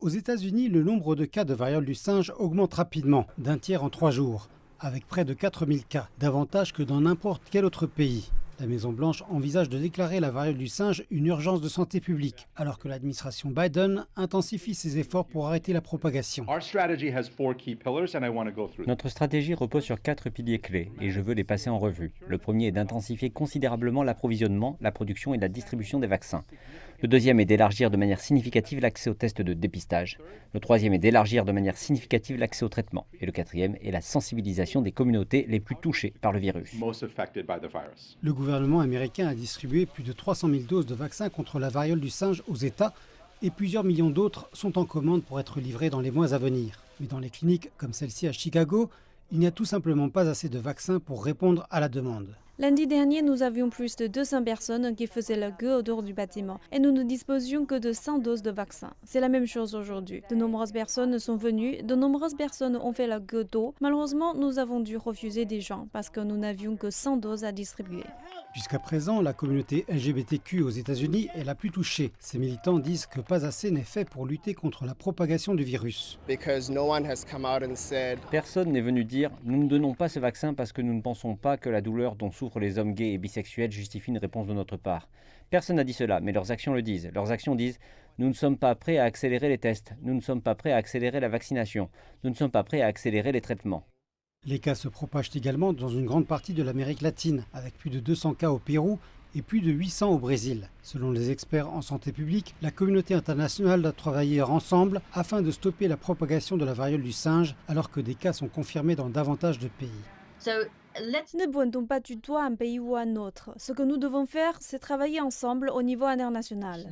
Aux États-Unis, le nombre de cas de variole du singe augmente rapidement, d'un tiers en 3 jours, avec près de 4000 cas, davantage que dans n'importe quel autre pays. La Maison-Blanche envisage de déclarer la variole du singe une urgence de santé publique, alors que l'administration Biden intensifie ses efforts pour arrêter la propagation. Notre stratégie repose sur 4 piliers clés et je veux les passer en revue. Le premier est d'intensifier considérablement l'approvisionnement, la production et la distribution des vaccins. Le deuxième est d'élargir de manière significative l'accès aux tests de dépistage. Le troisième est d'élargir de manière significative l'accès au traitement. Et le quatrième est la sensibilisation des communautés les plus touchées par le virus. Le gouvernement américain a distribué plus de 300 000 doses de vaccins contre la variole du singe aux États et plusieurs millions d'autres sont en commande pour être livrés dans les mois à venir. Mais dans les cliniques comme celle-ci à Chicago, il n'y a tout simplement pas assez de vaccins pour répondre à la demande. Lundi dernier, nous avions plus de 200 personnes qui faisaient la queue autour du bâtiment et nous ne disposions que de 100 doses de vaccins. C'est la même chose aujourd'hui. De nombreuses personnes sont venues, de nombreuses personnes ont fait la queue tôt. Malheureusement, nous avons dû refuser des gens parce que nous n'avions que 100 doses à distribuer. Jusqu'à présent, la communauté LGBTQ aux États-Unis est la plus touchée. Ces militants disent que pas assez n'est fait pour lutter contre la propagation du virus. Personne n'est venu dire « nous ne donnons pas ce vaccin parce que nous ne pensons pas que la douleur dont souffrent les hommes gays et bisexuels justifie une réponse de notre part ». Personne n'a dit cela, mais leurs actions le disent. Leurs actions disent « nous ne sommes pas prêts à accélérer les tests, nous ne sommes pas prêts à accélérer la vaccination, nous ne sommes pas prêts à accélérer les traitements ». Les cas se propagent également dans une grande partie de l'Amérique latine, avec plus de 200 cas au Pérou et plus de 800 au Brésil. Selon les experts en santé publique, la communauté internationale doit travailler ensemble afin de stopper la propagation de la variole du singe, alors que des cas sont confirmés dans davantage de pays. Ne pointons pas du doigt un pays ou un autre. Ce que nous devons faire, c'est travailler ensemble au niveau international.